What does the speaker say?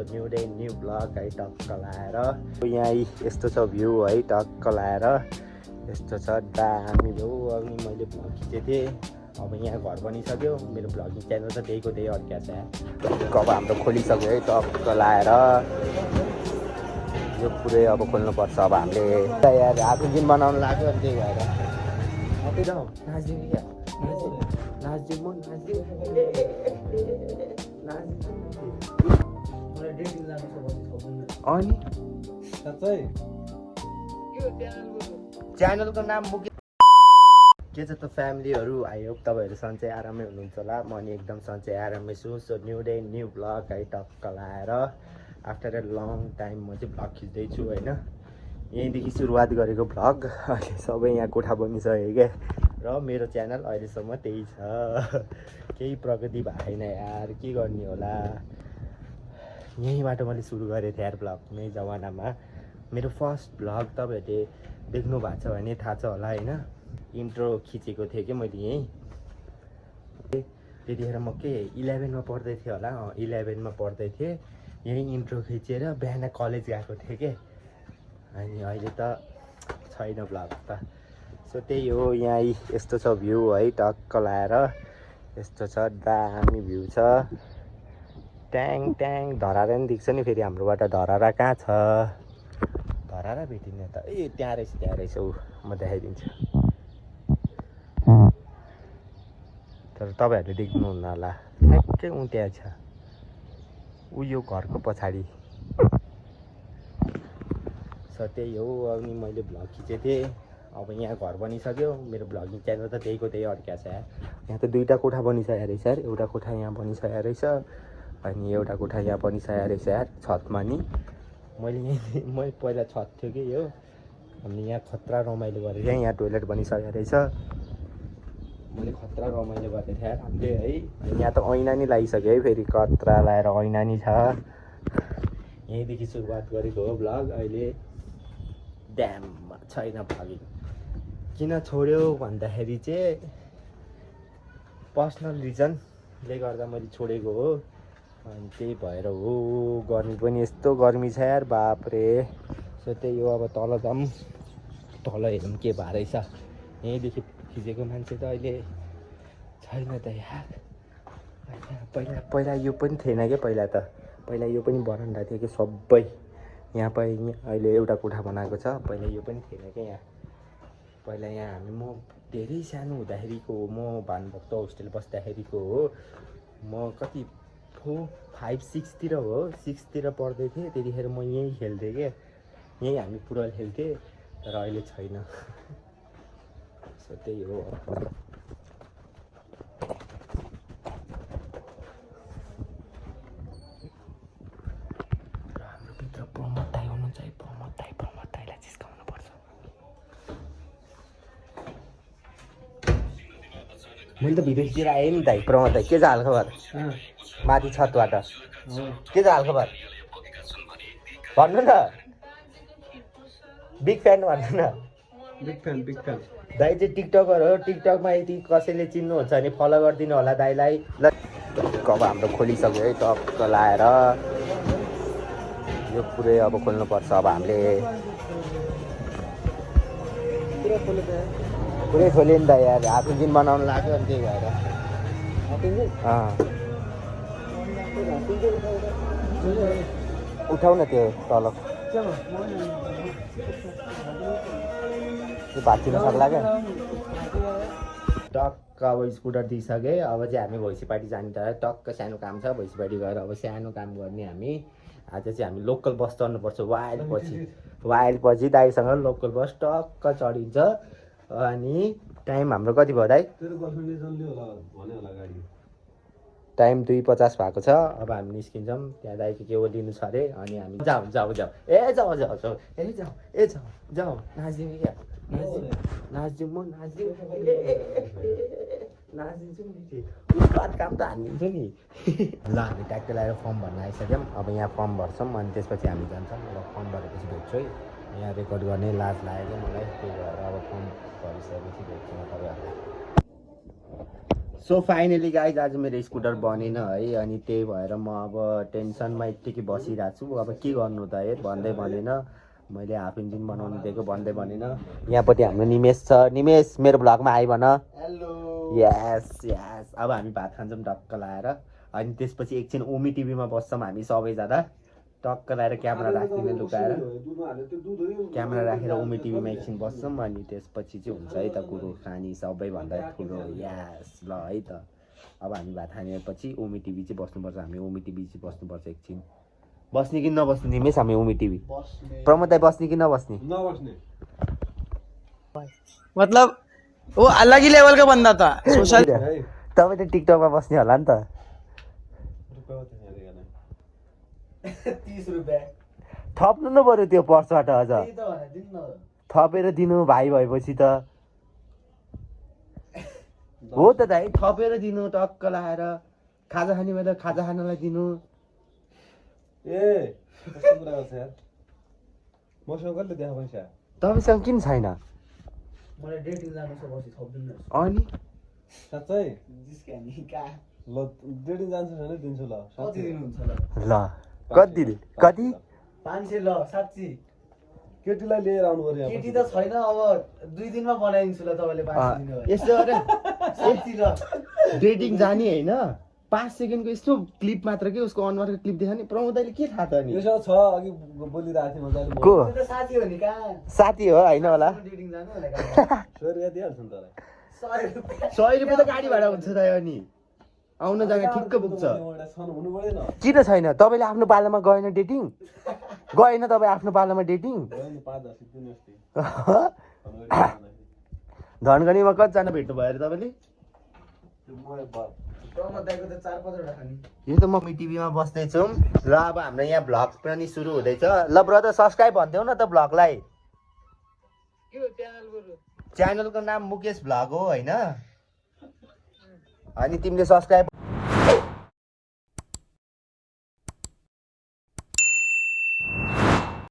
So new day new blog है टक्क लाएर यहाँ यस्तो छ भ्यू है टक्क लाएर यस्तो छ दामी भ्यू। अनि मैले भ्लग खिचेको थिएँ, अब यहाँ घर बनिसक्यो, मेरो भ्लगिङ च्यानल त त्यहीको त्यही अर्का छ। अब हाम्रो खोलिसक्यो है टक्क लाएर, यो पुरै अब खोल्नुपर्छ। अब हामीले यार आफ्नो दिन बनाउनु लाग्यो अनि त्यही भएर अनि च्यानलको नाम के छ त फ्यामिलीहरू। आई होप तपाईँहरू सन्चै आरामै हुनुहुन्छ होला। म नि एकदम सन्चै आरामै छु। So new day new blog है टक्क लाएर आफ्टर ए लङ टाइम म चाहिँ भ्लग खिच्दैछु होइन। यहीँदेखि सुरुवात गरेको भ्लग अहिले सबै यहाँ कोठा बनिसक्यो क्या, र मेरो च्यानल अहिलेसम्म त्यही छ। केही प्रगति भएको छैन यार, के गर्ने होला। यहीँबाट मैले सुरु गरेको थिएँ यार भ्लग नै जमानामा। मेरो फर्स्ट भ्लग तपाईँहरूले देख्नु भएको छ भने थाहा छ होला होइन। इन्ट्रो खिचेको थिएँ कि मैले यहीँ, त्यतिखेर म के 11मा पढ्दै थिएँ होला। 11मा पढ्दै थिएँ, यहीँ इन्ट्रो खिचेर बिहान कलेज गएको थिएँ कि। अनि अहिले त छैन भ्लग त। सो त्यही हो, यहाँ यस्तो छ भ्यू है टक्क लाएर, यस्तो छ दामी भ्यू छ। ट्याङ ट्याङ धरारा नि देख्छ नि, फेरि हाम्रोबाट धरारा कहाँ छ, धरारा भेटिने त ए त्यहाँ रहेछ ऊ, म देखाइदिन्छु। तर तपाईँहरूले देख्नुहुन्न होला, ठ्याक्कै ऊ त्यहाँ छ, ऊ यो घरको पछाडि। सो त्यही हो, अनि मैले भ्लग खिचेको थिएँ, अब यहाँ घर बनिसक्यो, मेरो भ्लगिङ च्यानल त त्यहीको त्यही अर्का छ। यहाँ त दुईवटा कोठा बनिसकेको रहेछ यार, एउटा कोठा यहाँ बनिसकेको रहेछ, अनि एउटा कोठा यहाँ बनिसकेको रहेछ यार छतमा नि। मैले पहिला छत थियो कि यो, अनि यहाँ खतरा रमाइलो गरेर यहाँ टोइलेट बनिसकेको रहेछ। मैले खतरा रमाइलो गरेको थिएँ यार हामीले है। यहाँ त ऐना नि लगाइसक्यो है, फेरि खतरा लगाएर ऐना नि छ। यहीँदेखि सुरुवात गरेको हो भ्लग। अहिले ड्याम छैन भ्लगिङ। किन छोड्यो भन्दाखेरि चाहिँ पर्सनल रिजनले गर्दा मैले छोडेको हो, अनि त्यही भएर हो। गर्मी पनि यस्तो गर्मी छ यार बापरे। सो त्यही हो, अब तल जाऊँ, तल हेरौँ के भए रहेछ। यहीँदेखि खिचेको मान्छे त अहिले छैन त यार। पहिला यो पनि थिएन क्या, पहिला यो पनि बरन्डा थियो कि सबै। यहाँ पनि अहिले एउटा कोठा बनाएको छ, पहिला यो पनि थिएन क्या यहाँ। पहिला यहाँ म धेरै सानो हुँदाखेरिको हो, म भानुभक्त होस्टेल बस्दाखेरिको हो। म कति 4, 5, 6तिर हो, 6तिर पढ्दै थिएँ। त्यतिखेर म यहीँ खेल्थेँ क्या, यहीँ हामी फुटबल खेल्थेँ, तर अहिले छैन। सो त्यही हो। हाम्रो भित्र प्रमोद दाइ हुनुहुन्छ है, प्रमोद दाइलाई जिस्काउनु पर्छ। मैले त भिडियोतिर आएँ नि दाइ, प्रमोद दाइ के छ हालखबर? माथि छतबाट के छ हालखबर भन्नु न, बिग फ्यान भन्नु न। बिग फ्यान दाइ चाहिँ टिकटकर हो, टिकटकमा यदि कसैले चिन्नुहुन्छ भने फलो गरिदिनु होला दाइलाई। ल अब हाम्रो खोलिसक्यो है टक्क लाएर, यो पुरै अब खोल्नुपर्छ। अब हामीले पुरै खोल्यो नि त यार, आफ्नो दिन बनाउनु लाग्यो अनि त्यही भएर। उठाउ न त्यो तल, त्यो भाँचिन सक्ला क्या। टक्क अब स्कुटर दिइसकेँ, अब चाहिँ हामी भैँसीपाटी जाने त टक्क सानो काम छ, भैँसीपाटी गएर अब सानो काम गर्ने हामी। आज चाहिँ हामी लोकल बस चढ्नुपर्छ, वाइल्डपछि दाइसँग लोकल बस टक्क चढिन्छ। अनि टाइम हाम्रो कति भयो दाइ? टाइम 2:50 भएको छ। अब हामी निस्किन्छौँ, त्यहाँ दाइको के लिनु छ अरे, अनि हामी जाऊ नाच्दिउँ क्या, नाच्दिउँ म नाच्दिउँ उत्पात काम त हानिदिन्छु नि। ल हामी ट्याक्कै लगाएर फर्म भर्न आइसक्यौँ। अब यहाँ फर्म भर्छौँ, अनि त्यसपछि हामी जान्छौँ। र फर्म भरेपछि भेट्छु है, यहाँ रेकर्ड गर्ने लाज लाग्यो मलाई, त्यही भएर अब फर्म भरिसकेपछि भेट्छु म तपाईँहरूलाई। सो फाइनली गाइज आज मेरो स्कुटर बनेन है अनि त्यही भएर म अब टेन्सनमा यत्तिकै बसिरहेको छु अब के गर्नु त है भन्दै बनेन मैले हाफ इन्जिन बनाउनु दिएको भन्दै बनेन यहाँपट्टि हाम्रो निमेश छ निमेश मेरो भ्लगमा आइ भन हेलो यस यस अब हामी भात खान्छौँ टक्क लाएर अनि त्यसपछि एकछिन ओमी टिभीमा बस्छौँ हामी सबैजना टक्क लाएर क्यामेरा राखिदिने लुकाएर क्यामेरा राखेर ओमी टिभीमा एकछिन बस्छौँ अनि त्यसपछि चाहिँ हुन्छ है त कुरो खानी सबैभन्दा ठुलो यस ल है त अब हामी भात खानेपछि ओमी टिभी चाहिँ बस्नुपर्छ हामी ओमी टिभी चाहिँ बस्नुपर्छ एकछिन बस्ने कि नबस्ने निमेश हामी ओमी टिभी प्रमोद दाइ बस्ने कि नबस्ने मतलब वो अलग ही लेवल का बंदा था सोशल तपाईँ त टिकटकमा बस्ने होला नि त 30 रुपैयाँ थप्नु न पऱ्यो त्यो पर्सबाट अझ थपेर दिनु भाइ भएपछि त हो त दाइ थपेर दिनु टक्क लाएर खाजा खाने बेला खाजा खानलाई दिनु तपाईँसँग किन छैन मलाई डेटिङ जानु छ बसी थप्दिनु अनि साँच्चै जिस्क्यानी का ल डेटिङ जान्छ भने दिन्छु ल कति दिनुहुन्छ ल ल कति दिने कति 500 ल साच्ची केटीलाई लिएर आउनु पर्यो केटी त छैन अब 2 दिनमा बनाइदिन्छु ल तपाईँले 500 दिनु भयो यस्तो अरे साच्ची ल डेटिङ जाने होइन 5 सेकेन्डको यस्तो क्लिप मात्र के उसको अनुहारको क्लिप देखा नि प्रमोदले के थाहा त नि यसो छ अघि बोलिरहेको थिएँ मजाले को त्यो त साथी हो नि का साथी हो होइन होला डेटिङ जानु होला का छोरी दिइहाल्छ नि तँलाई 100 रुपैयाँ 100 रुपियाँ त गाडी भाडा हुन्छ त अनि आउन जान ठिक्क पुग्छ एउटा छन् हुनु पर्दैन किन छैन तपाईँले आफ्नो पालामा गएन डेटिङ गएन तपाईँ आफ्नो पालामा डेटिङ भयो नि 5-10 दिन अस्ति धनगढीमा कतिजना भेट्नु भयो अरे तपाईँले प्रमोद दाइको त 4-5 वटा खानी यो त म टिभीमा बस्दैछौँ र अब हाम्रो यहाँ भ्लग पनि सुरु हुँदैछ ल ब्रदर सब्सक्राइब भनिदेऊ न त भ्लगलाई के हो च्यानल गुरु च्यानलको नाम मुकेश भ्लग हो होइन अनि तिमीले सब्सक्राइब